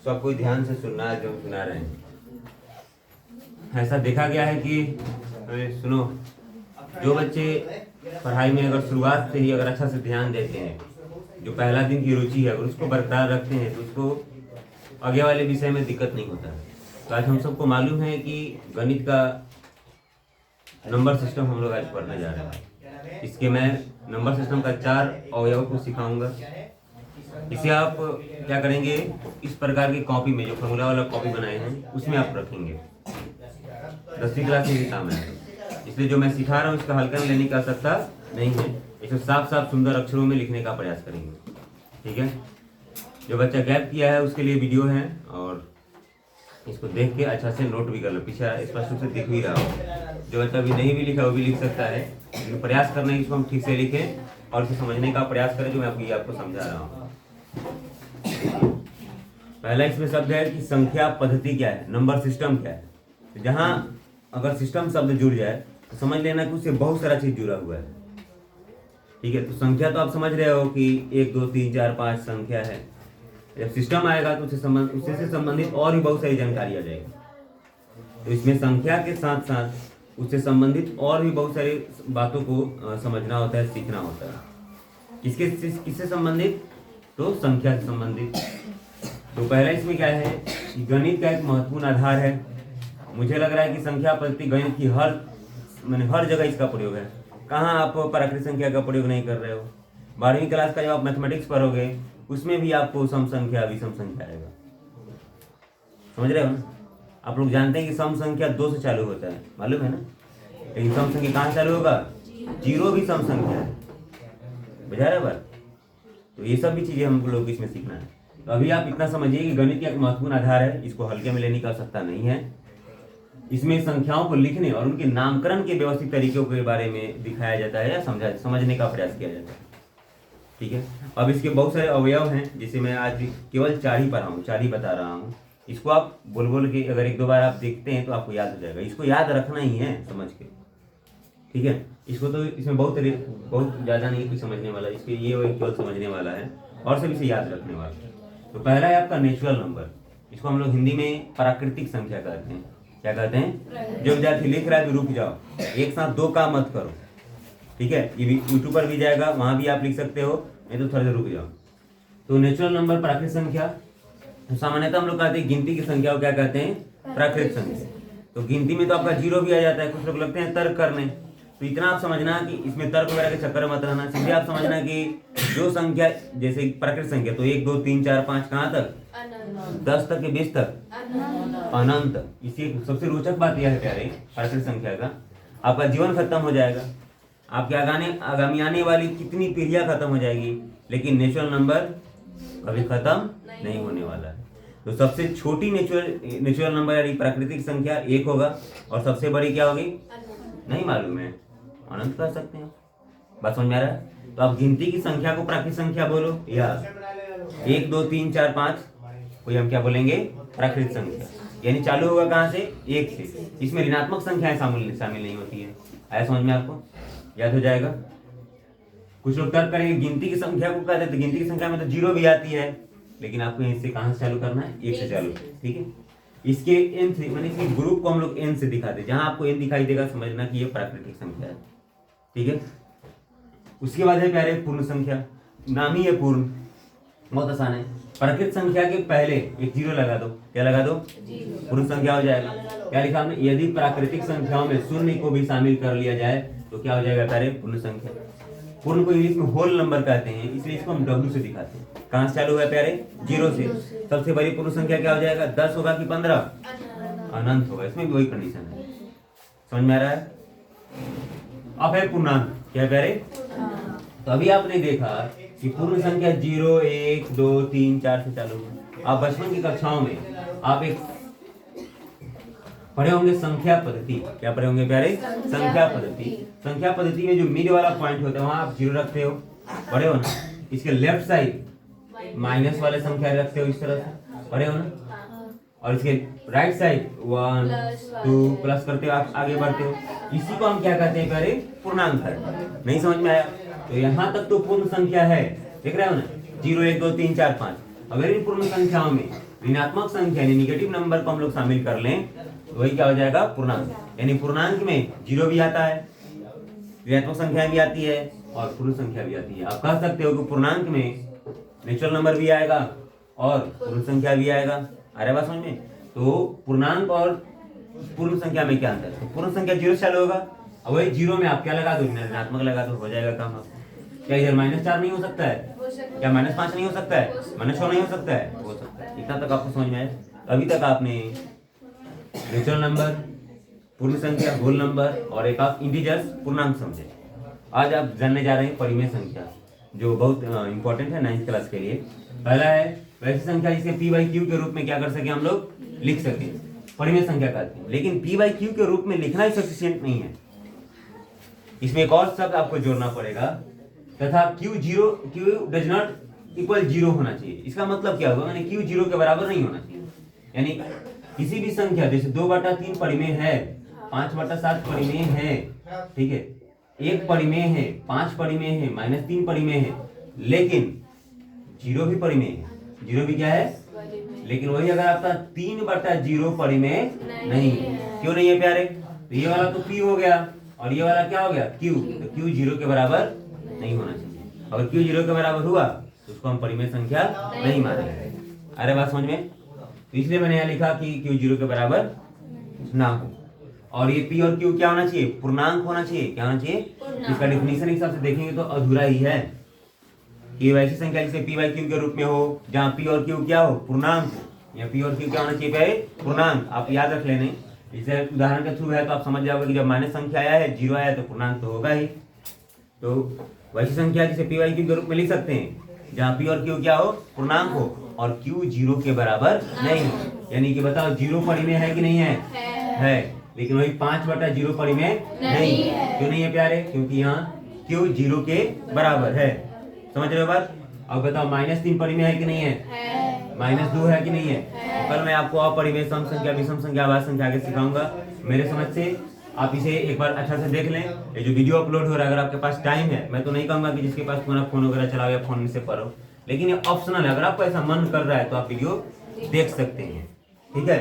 सबको ध्यान से सुनना है जो हम सुना रहे हैं। ऐसा देखा गया है कि सुनो, जो बच्चे पढ़ाई में अगर शुरुआत से ही अगर अच्छा से ध्यान देते हैं, जो पहला दिन की रुचि है अगर उसको बरकरार रखते हैं तो उसको आगे वाले विषय में दिक्कत नहीं होता है। तो आज हम सबको मालूम है कि गणित का नंबर सिस्टम हम लोग आज पढ़ने जा रहे हैं। इसके मैं नंबर सिस्टम का 4 अवयव को सिखाऊंगा। इसे आप क्या करेंगे, इस प्रकार की कॉपी में जो फॉर्मूला वाला कॉपी बनाए हैं उसमें आप रखेंगे। 10वीं क्लास में भी काम है, इसलिए जो मैं सिखा रहा हूँ इसका हल्का में लेने की आवश्यकता नहीं है। इसे साफ साफ सुंदर अक्षरों में लिखने का प्रयास करेंगे, ठीक है। जो बच्चा गैप किया है उसके लिए वीडियो है और इसको देख के अच्छा से नोट भी कर लो, पीछे स्पष्ट रूप से दिख भी रहा हो। जो बच्चा अभी नहीं भी लिखा वो भी लिख सकता है, लेकिन प्रयास करना है इसको हम ठीक से लिखें और इसे समझने का प्रयास करें जो मैं आपको समझा रहा हूँ। पहला इसमें शब्द है कि संख्या पद्धति क्या है, नंबर सिस्टम क्या है। तो जहाँ अगर सिस्टम शब्द जुड़ जाए तो समझ लेना कि उससे बहुत सारा चीज जुड़ा हुआ है, ठीक है। तो संख्या तो आप समझ रहे हो कि 1 2 3 4 5 संख्या है। जब सिस्टम आएगा तो उससे संबंधित और भी बहुत सारी जानकारी आ जाएगी। तो इसमें संख्या के साथ साथ उससे संबंधित और भी बहुत सारी बातों को समझना होता है, सीखना होता है। किससे संबंधित, तो संख्या से संबंधित। तो पहला इसमें क्या है कि गणित का एक महत्वपूर्ण आधार है। मुझे लग रहा है कि संख्या पद्धति गणित की हर जगह इसका प्रयोग है। कहाँ आप प्राकृतिक संख्या का प्रयोग नहीं कर रहे हो। 12वीं क्लास का जब आप मैथमेटिक्स पढ़ोगे उसमें भी आपको सम संख्या विषम संख्या आएगा, समझ रहे हो ना। आप लोग जानते हैं कि सम संख्या 2 से चालू होता है, मालूम है ना। लेकिन सम संख्या कहाँ चालू होगा, 0 भी सम संख्या है, बुझा रहे बात। तो ये सब भी चीजें हम लोग इसमें सीखना है। तो अभी आप इतना समझिए कि गणित का एक महत्वपूर्ण आधार है, इसको हल्के में लेने की आवश्यकता नहीं है। इसमें संख्याओं को लिखने और उनके नामकरण के व्यवस्थित तरीकों के बारे में दिखाया जाता है या समझने का प्रयास किया जाता है, ठीक है। अब इसके बहुत सारे अवयव हैं जिसे मैं आज केवल 4 ही पढ़ा हूँ, 4 ही बता रहा हूँ। इसको आप बोल बोल के अगर 1 2 बार आप देखते हैं तो आपको याद हो जाएगा। इसको याद रखना ही है समझ के, ठीक है। इसको तो इसमें बहुत ज़्यादा नहीं कुछ समझने वाला, इसके ये केवल समझने वाला है और सब इसे याद रखने वाला है। तो पहला है आपका नेचुरल नंबर। इसको हम लोग हिंदी में प्राकृतिक संख्या कहते हैं। क्या कहते हैं, जो विद्यार्थी लिख रहा है तो रुक जाओ, एक साथ 2 काम मत करो, ठीक है। ये भी यूट्यूब पर भी जाएगा, वहां भी आप लिख सकते हो, नहीं तो थोड़ा देर रुक जाओ। तो नेचुरल नंबर प्राकृतिक संख्या। तो सामान्यतः हम लोग कहते हैं गिनती की संख्या को क्या कहते हैं, प्राकृतिक संख्या। तो गिनती में तो आपका 0 भी आ जाता है। कुछ लोग लगते हैं तर्क करने, तो इतना आप समझना कि इसमें तर्क वगैरह के चक्कर मत रहना। सीधे आप समझना कि जो संख्या जैसे प्राकृतिक संख्या तो 1 2 3 4 5 कहाँ तक, 10 तक या 20 तक, अनंत। इसी सबसे रोचक बात यह है प्यारे, प्राकृतिक संख्या का आपका जीवन खत्म हो जाएगा, आपके आगामी आने वाली कितनी पीढ़ियां खत्म हो जाएगी, लेकिन नेचुरल नंबर कभी खत्म नहीं होने वाला है। तो सबसे छोटी नेचुरल नंबर यानी प्राकृतिक संख्या 1 होगा और सबसे बड़ी क्या होगी, नहीं मालूम है, अनंत कह सकते हैं। बात समझ में आ रहा है। तो आप गिनती की संख्या को प्राकृतिक संख्या बोलो, या 1 2 3 4 5 कोई हम क्या बोलेंगे, प्राकृतिक संख्या। यानी चालू होगा कहाँ से, 1 से। इसमें ऋणात्मक संख्याएं शामिल नहीं होती है। आया समझ में आपको, याद हो जाएगा। कुछ लोग तर्क करेंगे गिनती की संख्या को कहते हैं, तो गिनती की संख्या में तो 0 भी आती है, लेकिन आपको इससे कहाँ से चालू करना है, 1 से चालू, ठीक है। इसके n से माने इसके ग्रुप को हम लोग n से दिखाते हैं। जहां आपको n दिखाई देगा समझना कि ये प्राकृतिक संख्या है, ठीक है। उसके बाद है प्यारे पूर्ण संख्या। नाम ही है पूर्ण, बहुत आसान है। प्राकृतिक संख्या के पहले एक 0 लगा दो, क्या लगा दो, पूर्ण संख्या हो जाएगा। क्या लिखा हमने, यदि प्राकृतिक संख्याओं में 0 को भी शामिल कर लिया जाए तो क्या हो जाएगा प्यारे, पूर्ण संख्या। पूर्ण को इंग्लिश में होल नंबर कहते हैं, इसलिए इसको हम W से दिखाते हैं। कहाँ से चालू है प्यारे, 0 से। सबसे बड़ी पूर्ण संख्या क्या हो जाएगा, 10 होगा कि 15, अनंत होगा। इसमें भी वही कंडीशन है, समझ में आ रहा है। अब है पूर्णांक, क्या प्यारे। तो अभी आपने देखा कि पूर्ण संख्या 0 1 2 3 4 से चालू है। आप बचपन की कक्षाओं में आप एक पढ़े होंगे संख्या पद्धति। क्या पढ़े होंगे प्यारे, संख्या पद्धति। संख्या पद्धति में जो मिड वाला पॉइंट होता है वहां आप 0 रखते हो, पढ़े हो ना। इसके लेफ्ट साइड माइनस वाले संख्या रखते हो, इस तरह से पढ़े हो ना। और इसके राइट साइड 1 2 प्लस करते हो, आप आगे बढ़ते हो। इसी को हम क्या कहते हैं प्यारे, पूर्णांक है। नहीं समझ में आया, तो यहाँ तक तो पूर्ण संख्या है, देख रहे हो ना, 0 1 2 3 4 5। अगर इन पूर्ण संख्याओं में ऋणात्मक संख्या यानी निगेटिव नंबर को हम लोग शामिल कर लें तो वही क्या हो जाएगा, पूर्णांक। यानी पूर्णांक में जीरो भी आता है, ऋणात्मक संख्या भी आती है और पूर्ण संख्या भी आती है। आप कह सकते हो कि पूर्णांक में नेचुरल नंबर भी आएगा और पूर्ण संख्या भी आएगा। आ रहा है बात समझ में? तो पूर्णांक और पूर्ण संख्या में क्या अंतर है? तो पूर्ण संख्या जीरो से चालू होगा और वही जीरो में आप क्या लगा दो, ऋणात्मक लगा दो, हो जाएगा काम। क्या इधर -4 नहीं हो सकता है? क्या -5 नहीं हो सकता है? -6 नहीं हो सकता है? हो सकता है। इतना तक आपको समझ में आया? अभी तक आपने नेचुरल नंबर, पूर्ण संख्या, होल नंबर और एक आप इंटीजर्स पूर्णांक समझे। आज आप जानने जा रहे हैं परिमेय संख्या, जो बहुत इंपॉर्टेंट है 9th क्लास के लिए। पहला है वैसी संख्या जिसे p/q के रूप में क्या कर सके, हम लोग लिख सके, परिमेय संख्या कहते हैं। लेकिन p/q के रूप में लिखना ही सफिशिएंट नहीं है, इसमें एक और शब्द आपको जोड़ना पड़ेगा, तथा q डज नॉट इक्वल 0 होना चाहिए। इसका मतलब क्या होगा, यानी q 0 के बराबर नहीं होना चाहिए। यानी किसी भी संख्या जैसे 2/3 परिमेय है, 5/7 परिमेय है, ठीक है, 1 परिमेय है, 5 परिमेय है, -3 परिमेय है, लेकिन 0 भी परिमेय है। 0 भी क्या है? लेकिन वही अगर आपका 3/0 परिमेय नहीं है। क्यों नहीं है प्यारे? तो ये वाला तो p हो गया और ये वाला क्या हो गया, q। तो q 0 के बराबर नहीं होना चाहिए। अगर q 0 के बराबर हुआ तो उसको हम परिमेय संख्या नहीं मानेंगे। अरे बात समझ में? तो इसलिए मैंने यहाँ लिखा कि q 0 के बराबर ना हो। और ये p और q क्या होना चाहिए, पूर्णांक होना चाहिए। क्या होना चाहिए? इसका डेफिनेशन हिसाब से देखेंगे तो अधूरा ही है कि वैसी संख्या जिसे p/q के रूप में हो, जहाँ p और q क्या हो, पूर्णांक हो। या p और q क्या होना चाहिए पहले, पूर्णांक। आप याद रख लेने, इसे उदाहरण के थ्रू है तो आप समझ जाओगे कि जब माइनस संख्या आया है, 0 आया है, तो पूर्णांक तो होगा ही। तो वैसी संख्या जिसे p/q के रूप में लिख सकते हैं जहाँ p और q क्या हो, पूर्णांक हो और q 0 के बराबर नहीं हो। यानी कि बताओ 0 परिमेय है कि नहीं है? है। लेकिन वही 5/0 परिमेय नहीं है। क्यों नहीं है प्यारे? क्योंकि यहाँ q 0 के बराबर है। समझ रहे हो बात? अब बताओ -3 परिमेय है कि नहीं है? -2 है कि नहीं है? तो कल मैं आपको अपरिमेय, सम संख्या, विषम संख्या, अभाज्य संख्या आगे सिखाऊंगा। मेरे समझ से आप इसे एक बार अच्छा से देख लें। ये जो वीडियो अपलोड हो रहा है, अगर आपके पास टाइम है, मैं तो नहीं कहूंगा कि जिसके पास पूरा फोन वगैरह चलाओ या फोन में से पढ़ो, लेकिन ये ऑप्शनल है। अगर आपको ऐसा मन कर रहा है तो आप वीडियो देख सकते हैं, ठीक है।